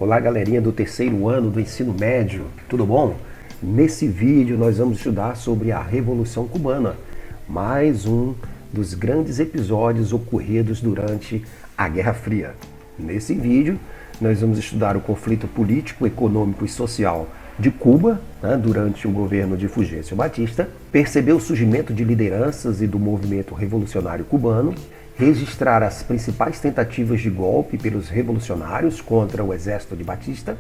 Olá, galerinha do terceiro ano do ensino médio, tudo bom? Nesse vídeo nós vamos estudar sobre a Revolução Cubana, mais um dos grandes episódios ocorridos durante a Guerra Fria. Nesse vídeo nós vamos estudar o conflito político, econômico e social de Cuba, durante o governo de Fulgêncio Batista, perceber o surgimento de lideranças e do movimento revolucionário cubano, registrar as principais tentativas de golpe pelos revolucionários contra o exército de Batista,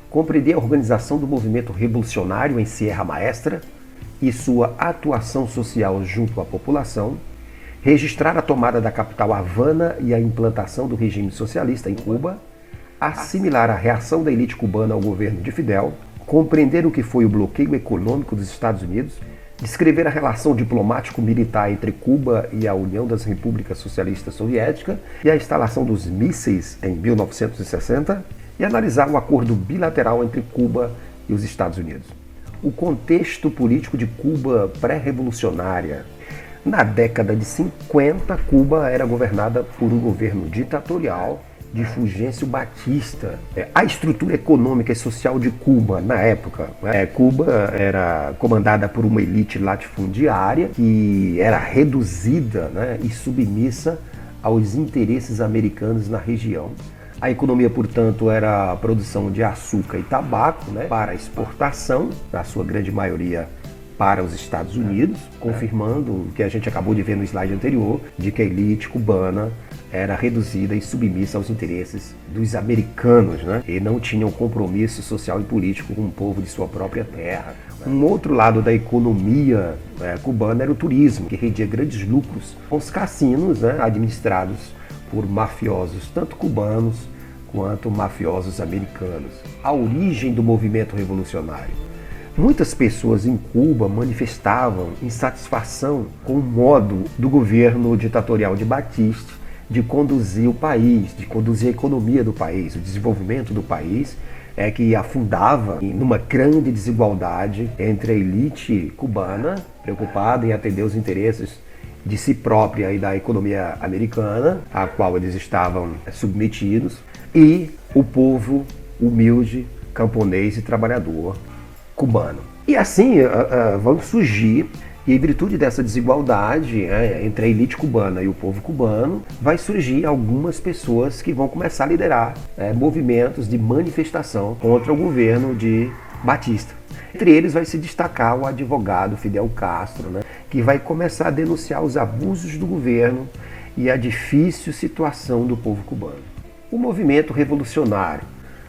compreender a organização do movimento revolucionário em Sierra Maestra e sua atuação social junto à população, registrar a tomada da capital Havana e a implantação do regime socialista em Cuba, assimilar a reação da elite cubana ao governo de Fidel, compreender o que foi o bloqueio econômico dos Estados Unidos, descrever a relação diplomático-militar entre Cuba e a União das Repúblicas Socialistas Soviéticas e a instalação dos mísseis em 1960 e analisar o acordo bilateral entre Cuba e os Estados Unidos. O contexto político de Cuba pré-revolucionária. Na década de 50, Cuba era governada por um governo ditatorial de Fulgêncio Batista. A estrutura econômica e social de Cuba, na época, Cuba era comandada por uma elite latifundiária que era reduzida, e submissa aos interesses americanos na região. A economia, portanto, era a produção de açúcar e tabaco, para exportação, na sua grande maioria para os Estados Unidos, confirmando o que a gente acabou de ver no slide anterior, de que a elite cubana era reduzida e submissa aos interesses dos americanos, e não tinha um compromisso social e político com o povo de sua própria terra. Um outro lado da economia cubana era o turismo, que rendia grandes lucros com os cassinos, administrados por mafiosos, tanto cubanos quanto mafiosos americanos. A origem do movimento revolucionário. Muitas pessoas em Cuba manifestavam insatisfação com o modo do governo ditatorial de Batista de conduzir o país, de conduzir a economia do país, o desenvolvimento do país, que afundava numa grande desigualdade entre a elite cubana, preocupada em atender os interesses de si própria e da economia americana, a qual eles estavam submetidos, e o povo humilde, camponês e trabalhador cubano. E assim vão surgir, e em virtude dessa desigualdade entre a elite cubana e o povo cubano, vai surgir algumas pessoas que vão começar a liderar movimentos de manifestação contra o governo de Batista. Entre eles vai se destacar o advogado Fidel Castro, que vai começar a denunciar os abusos do governo e a difícil situação do povo cubano. O movimento revolucionário.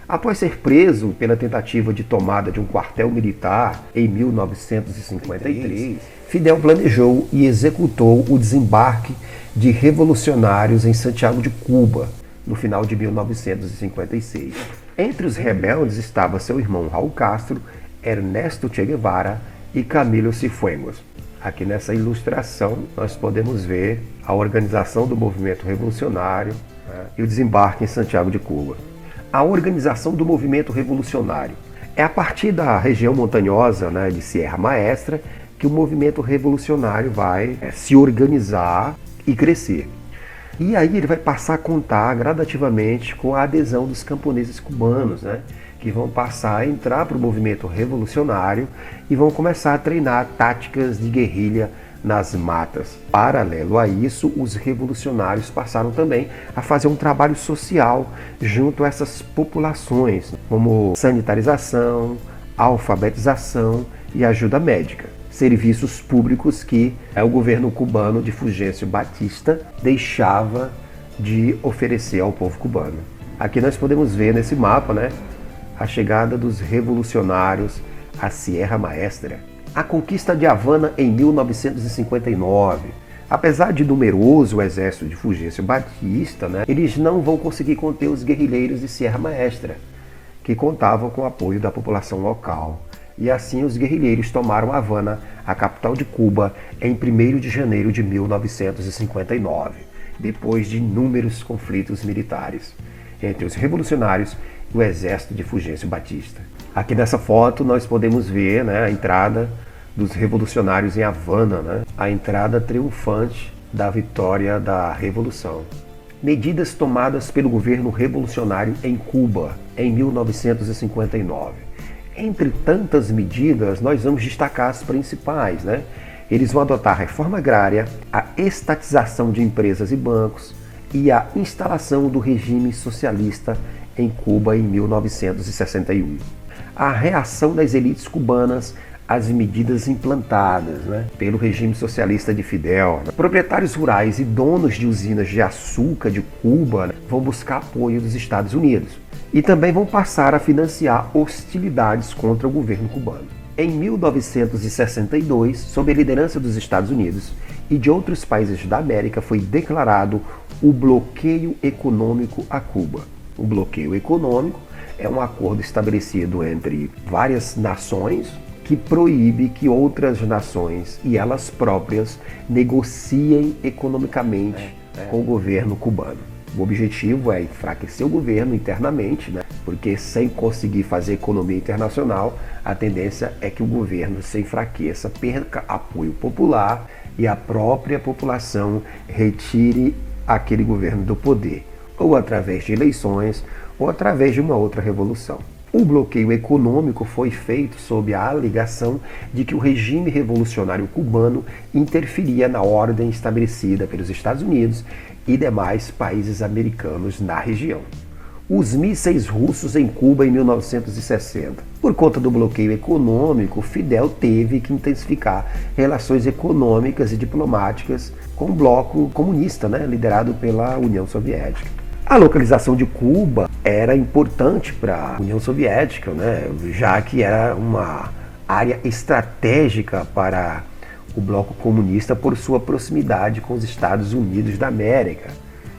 Após ser preso pela tentativa de tomada de um quartel militar em 1953, Fidel planejou e executou o desembarque de revolucionários em Santiago de Cuba, no final de 1956. Entre os rebeldes estava seu irmão Raul Castro, Ernesto Che Guevara e Camilo Cifuegos. Aqui nessa ilustração nós podemos ver a organização do movimento revolucionário e o desembarque em Santiago de Cuba. A organização do movimento revolucionário. É a partir da região montanhosa de Sierra Maestra que o movimento revolucionário vai se organizar e crescer. E aí ele vai passar a contar gradativamente com a adesão dos camponeses cubanos, que vão passar a entrar para o movimento revolucionário e vão começar a treinar táticas de guerrilha nas matas. Paralelo a isso, os revolucionários passaram também a fazer um trabalho social junto a essas populações, como sanitarização, alfabetização e ajuda médica. Serviços públicos que o governo cubano de Fulgêncio Batista deixava de oferecer ao povo cubano. Aqui nós podemos ver nesse mapa, a chegada dos revolucionários à Sierra Maestra. A conquista de Havana em 1959. Apesar de numeroso o exército de Fulgêncio Batista, eles não vão conseguir conter os guerrilheiros de Sierra Maestra, que contavam com o apoio da população local. E assim os guerrilheiros tomaram Havana, a capital de Cuba, em 1º de janeiro de 1959, depois de inúmeros conflitos militares entre os revolucionários e o exército de Fulgêncio Batista. Aqui nessa foto nós podemos ver a entrada dos revolucionários em Havana, a entrada triunfante da vitória da Revolução. Medidas tomadas pelo governo revolucionário em Cuba em 1959. Entre tantas medidas, nós vamos destacar as principais, né? Eles vão adotar a reforma agrária, a estatização de empresas e bancos e a instalação do regime socialista em Cuba em 1961. A reação das elites cubanas às medidas implantadas, pelo regime socialista de Fidel. Proprietários rurais e donos de usinas de açúcar de Cuba vão buscar apoio dos Estados Unidos e também vão passar a financiar hostilidades contra o governo cubano. Em 1962, sob a liderança dos Estados Unidos e de outros países da América, foi declarado o bloqueio econômico a Cuba. O bloqueio econômico é um acordo estabelecido entre várias nações que proíbe que outras nações e elas próprias negociem economicamente com o governo cubano. O objetivo é enfraquecer o governo internamente, porque sem conseguir fazer economia internacional, a tendência é que o governo se enfraqueça, perca apoio popular e a própria população retire aquele governo do poder, ou através de eleições, ou através de uma outra revolução. O bloqueio econômico foi feito sob a alegação de que o regime revolucionário cubano interferia na ordem estabelecida pelos Estados Unidos e demais países americanos na região. Os mísseis russos em Cuba em 1960. Por conta do bloqueio econômico, Fidel teve que intensificar relações econômicas e diplomáticas com o bloco comunista, liderado pela União Soviética. A localização de Cuba era importante para a União Soviética, já que era uma área estratégica para o bloco comunista por sua proximidade com os Estados Unidos da América.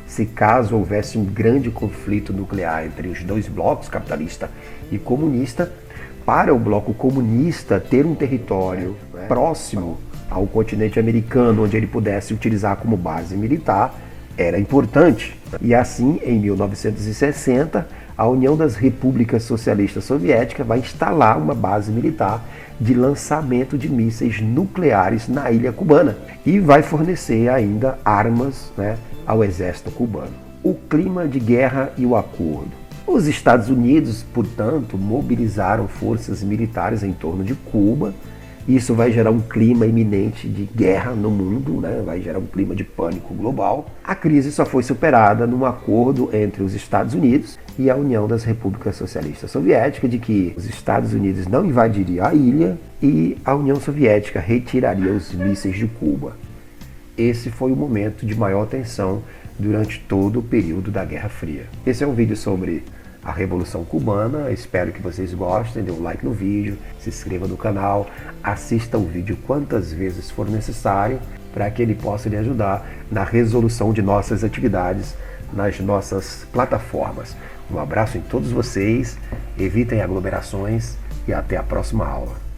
Se caso houvesse um grande conflito nuclear entre os dois blocos, capitalista e comunista, para o bloco comunista ter um território próximo ao continente americano, onde ele pudesse utilizar como base militar, era importante. E assim, em 1960, a União das Repúblicas Socialistas Soviéticas vai instalar uma base militar de lançamento de mísseis nucleares na ilha cubana e vai fornecer ainda armas ao exército cubano. O clima de guerra e o acordo. Os Estados Unidos, portanto, mobilizaram forças militares em torno de Cuba. Isso vai gerar um clima iminente de guerra no mundo, vai gerar um clima de pânico global. A crise só foi superada num acordo entre os Estados Unidos e a União das Repúblicas Socialistas Soviéticas de que os Estados Unidos não invadiriam a ilha e a União Soviética retiraria os mísseis de Cuba. Esse foi o momento de maior tensão durante todo o período da Guerra Fria. Esse é um vídeo sobre a Revolução Cubana. Espero que vocês gostem, dê um like no vídeo, se inscreva no canal, assista o vídeo quantas vezes for necessário para que ele possa lhe ajudar na resolução de nossas atividades nas nossas plataformas. Um abraço em todos vocês, evitem aglomerações e até a próxima aula.